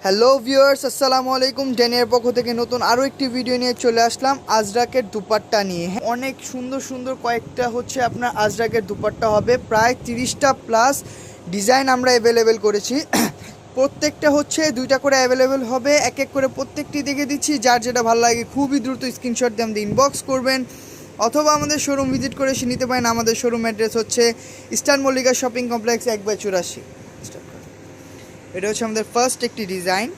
Hello viewers, আসসালামু আলাইকুম। ড্যানিয়ার পক্ষ থেকে নতুন আরও একটি ভিডিও নিয়ে চলে আসলাম আজরাকের দুপাট্টা নিয়ে। অনেক সুন্দর সুন্দর কয়েকটা হচ্ছে আপনার আজরাকের দুপাট্টা হবে, প্রায় 30টা প্লাস ডিজাইন আমরা অ্যাভেলেবেল করেছি। প্রত্যেকটা হচ্ছে 2টা করে অ্যাভেলেবেল হবে, এক এক করে প্রত্যেকটি দেখে দিচ্ছি। যার যেটা ভালো লাগে খুবই দ্রুত স্ক্রিনশট দিয়ে আমাদের ইনবক্স করবেন, অথবা আমাদের শোরুম ভিজিট করে এসে নিতে পারেন। আমাদের শোরুম অ্যাড্রেস হচ্ছে ইস্টার্ন মল্লিকা শপিং কমপ্লেক্স 1/84। এটা হচ্ছে আমাদের ফার্স্ট একটি ডিজাইন,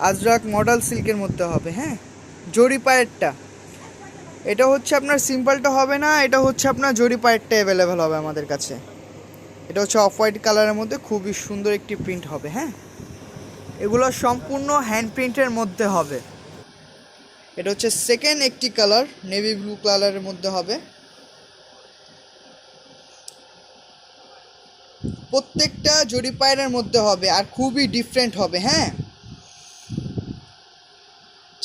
আজরাক মডেল সিল্কের মধ্যে হবে। হ্যাঁ, জরি পায়েরটা এটা হচ্ছে আপনার সিম্পলটা হবে না, এটা হচ্ছে আপনার জরি পায়েরটা অ্যাভেলেবেল হবে আমাদের কাছে। এটা হচ্ছে অফ হোয়াইট কালারের মধ্যে খুবই সুন্দর একটি প্রিন্ট হবে। হ্যাঁ, এগুলো সম্পূর্ণ হ্যান্ড প্রিন্টের মধ্যে হবে। এটা হচ্ছে সেকেন্ড একটি কালার, নেভি ব্লু কালারের মধ্যে হবে। প্রত্যেকটা জরি পায়ের মধ্যে হবে আর খুবই ডিফারেন্ট হবে। হ্যাঁ,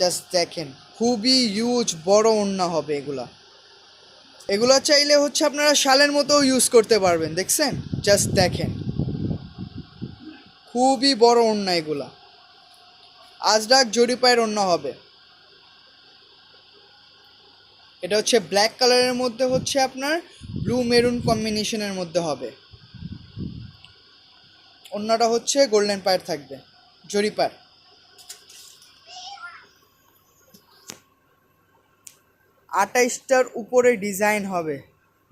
জাস্ট দেখেন, খুবই ইউজ বড় ওড়না হবে এগুলো চাইলে হচ্ছে আপনারা শালের মতো ইউজ করতে পারবেন। দেখছেন, জাস্ট দেখেন, খুবই বড় ওড়না এগুলা। আজরাক জরি পায়ের ওড়না হবে। এটা হচ্ছে ব্ল্যাক কালারের মধ্যে হচ্ছে আপনার ব্লু মেরুন কম্বিনেশনের মধ্যে হবে। ওড়নাটা হচ্ছে গোল্ডেন পায়ের থাকবে, জরি পায়ের। 28টার উপরে ডিজাইন হবে,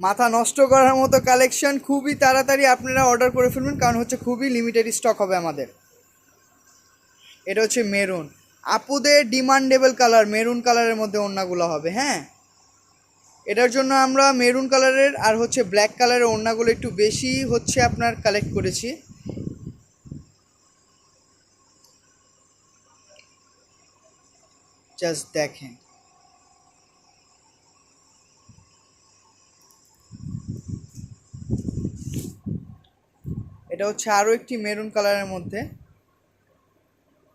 মাথা নষ্ট করার মতো কালেকশন। খুবই তাড়াতাড়ি আপনারা অর্ডার করে ফেলবেন, কারণ হচ্ছে খুবই লিমিটেড স্টক হবে আমাদের। এটা হচ্ছে মেরুন, আপুদের ডিমান্ডেবল কালার, মেরুন কালারের মধ্যে ওড়নাগুলো হবে। হ্যাঁ, এটার জন্য আমরা মেরুন কালারের আর হচ্ছে ব্ল্যাক কালারের ওড়নাগুলো একটু বেশি হচ্ছে আপনার কালেক্ট করেছি। জাস্ট দেখেন, এটা হচ্ছে আরও একটি মেরুন কালারের মধ্যে।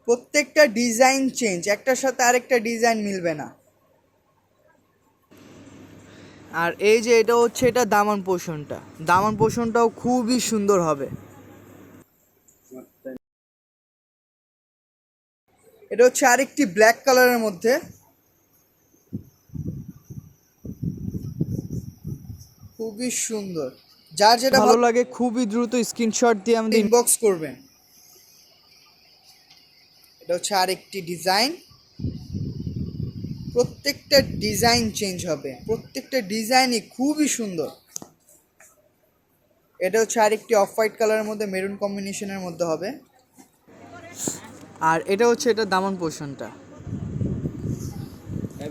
প্রত্যেকটা ডিজাইন চেঞ্জ, একটার সাথে আরেকটা ডিজাইন মিলবে না। আর এই যে এটা হচ্ছে এটা দামান পোষণটাও খুবই সুন্দর হবে। এটা হচ্ছে আরেকটি ব্ল্যাক কালারের মধ্যে, খুবই সুন্দর। যার যেটা ভালো লাগে খুবই দ্রুত স্ক্রিনশট দিয়ে আমাদের ইনবক্স করবেন। এটা হচ্ছে আরেকটি ডিজাইন, প্রত্যেকটা ডিজাইন চেঞ্জ হবে, প্রত্যেকটা ডিজাইনই খুবই সুন্দর। এটা হচ্ছে আরেকটি অফ হোয়াইট কালারের মধ্যে মেরুন কম্বিনেশনের মধ্যে হবে। আর এটা হচ্ছে এটা দামান পোষণটা।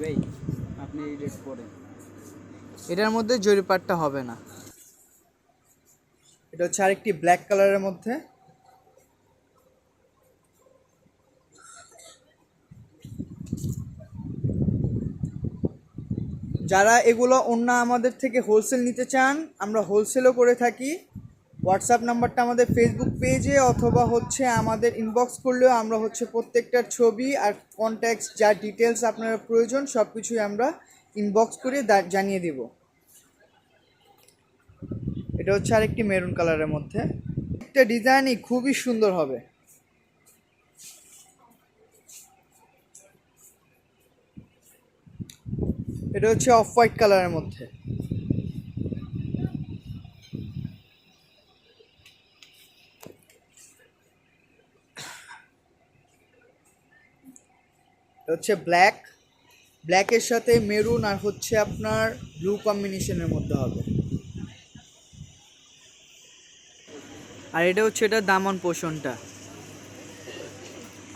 ভাই আপনি রেড করেন, এটার মধ্যে জরি পাটটা হবে না। এটা হচ্ছে আরেকটি ব্ল্যাক কালারের মধ্যে। যারা এগুলো অন্য আমাদের থেকে হোলসেল নিতে চান, আমরা হোলসেলও করে থাকি। হোয়াটসঅ্যাপ নাম্বারটা আমাদের ফেসবুক পেজে, অথবা হচ্ছে আমাদের ইনবক্স করলেও আমরা হচ্ছে প্রত্যেকটার ছবি আর কন্ট্যাক্টস যা ডিটেলস আপনার প্রয়োজন সব কিছুই আমরা ইনবক্স করে জানিয়ে দেব। এটা হচ্ছে আরেকটি মেরুন কালারের মধ্যে, একটা ডিজাইনই খুবই সুন্দর হবে। এটা হচ্ছে অফ হোয়াইট কালারের মধ্যে। এটা হচ্ছে ব্ল্যাকের সাথে মেরুন আর হচ্ছে আপনার ব্লু কম্বিনেশনের মধ্যে হবে। আর এটা হচ্ছে এটা দামান পোষণটা।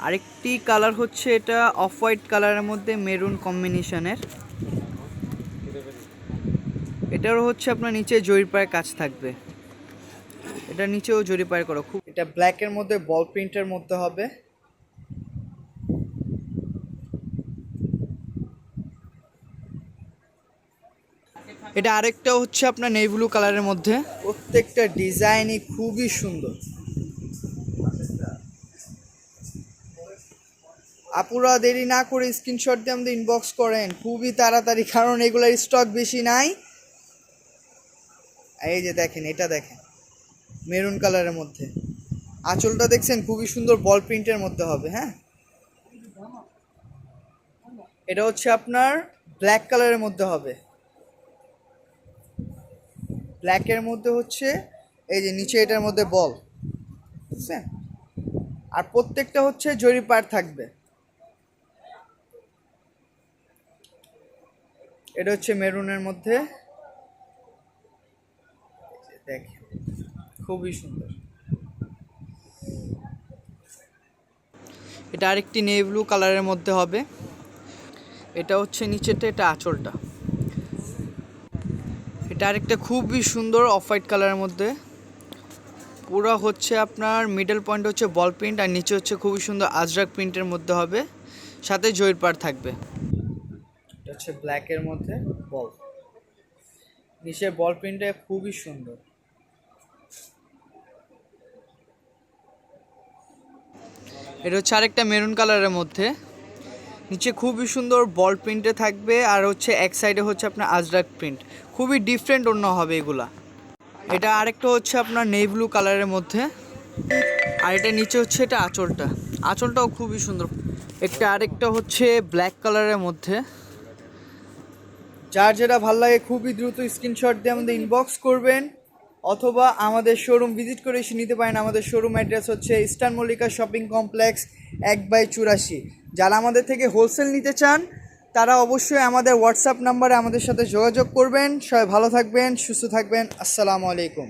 আরেকটি কালার হচ্ছে এটা অফ হোয়াইট কালারের মধ্যে মেরুন কম্বিনেশনের। এটারও হচ্ছে আপনার নিচে জরি পায়ের কাজ থাকবে, এটা নিচেও জরি পায়ের করা। খুব এটা ব্ল্যাকের মধ্যে বল প্রিন্টের মধ্যে হবে। এটা আরেকটা হচ্ছে আপনার নেভি ব্লু কালারের মধ্যে। প্রত্যেকটা ডিজাইনই খুবই সুন্দর। আপুরা দেরি না করে স্ক্রিনশট দিয়ে আমাদের ইনবক্স করেন খুবই তাড়াতাড়ি, কারণ এগুলোর স্টক বেশি নাই। এই যে দেখেন, এটা দেখেন মেরুন কালারের মধ্যে, আঁচলটা দেখছেন খুবই সুন্দর বল প্রিন্টের মধ্যে হবে। হ্যাঁ, এটা হচ্ছে আপনার ব্ল্যাক কালারের মধ্যে হবে। ব্ল্যাকের মধ্যে হচ্ছে এই যে নিচে এটার মধ্যে বল, বুঝছেন? আর প্রত্যেকটা হচ্ছে জরি পার থাকবে। এটা হচ্ছে মেরুনের মধ্যে, দেখেন খুবই সুন্দর। এটা আরেকটি নেভি ব্লু কালারের মধ্যে হবে। এটা হচ্ছে নিচেরটা, এটা আঁচলটা। এটা আরেকটা খুবই সুন্দর অফ হোয়াইট কালারের মধ্যে, পুরো হচ্ছে আপনার মিডল পয়েন্ট হচ্ছে বল প্রিন্ট, আর নিচে হচ্ছে খুবই সুন্দর আজরাক প্রিন্টের মধ্যে হবে, সাথে জয়ের পার থাকবে। এটা হচ্ছে ব্ল্যাকের মধ্যে বল, নিচে বল প্রিন্টটা খুবই সুন্দর। এটা হচ্ছে আরেকটা মেরুন কালারের মধ্যে, নিচে খুবই সুন্দর বল প্রিন্টে থাকবে, আর হচ্ছে এক সাইডে হচ্ছে আপনার আজরাক প্রিন্ট, খুবই ডিফারেন্ট অন্য হবে এগুলা। এটা আরেকটা হচ্ছে আপনার নেভি ব্লু কালারের মধ্যে, আর এটা নিচে হচ্ছে এটা আঁচলটা, আঁচলটাও খুবই সুন্দর। একটা আরেকটা হচ্ছে ব্ল্যাক কালারের মধ্যে। যার যেটা ভালো লাগে খুবই দ্রুত স্ক্রিনশট দিয়ে আমাদের ইনবক্স করবেন, অথবা আমাদের শোরুম ভিজিট করে এসে নিতে পারেন। আমাদের শোরুম অ্যাড্রেস হচ্ছে ইস্টার্ন মল্লিকা শপিং কমপ্লেক্স 1/84। যারা আমাদের থেকে হোলসেল নিতে চান তারা অবশ্যই আমাদের হোয়াটসঅ্যাপ নাম্বারে আমাদের সাথে যোগাযোগ করবেন। সবাই ভালো থাকবেন, সুস্থ থাকবেন। আসসালামু আলাইকুম।